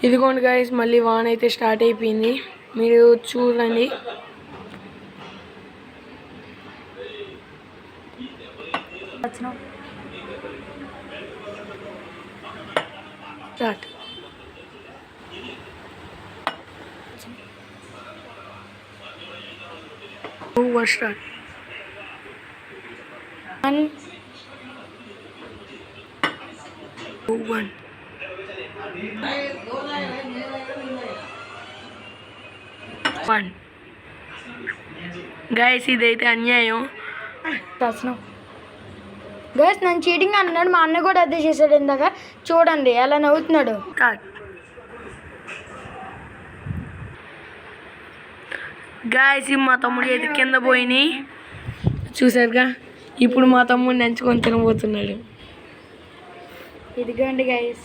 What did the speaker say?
ఇదిగోండి గైస్, మళ్ళీ వాన్ అయితే స్టార్ట్ అయిపోయింది. మీరు చూడండి. స్టార్ట్. 2 1 స్టార్ట్. 1 2 1 1. గైస్ ఇదైతే అన్యాయం. గైస్ నన్ను చీటింగ్ అన్నాడు, మా అన్న కూడా అదే చేశాడు ఇందాక. చూడండి ఎలా నవ్వుతున్నాడు. గైస్ మా తమ్ముడు అయితే కింద పోయినాయి చూసారుగా. ఇప్పుడు మా తమ్ముడు నంచుకొని తినబోతున్నాడు. ఇదిగోండి గైస్.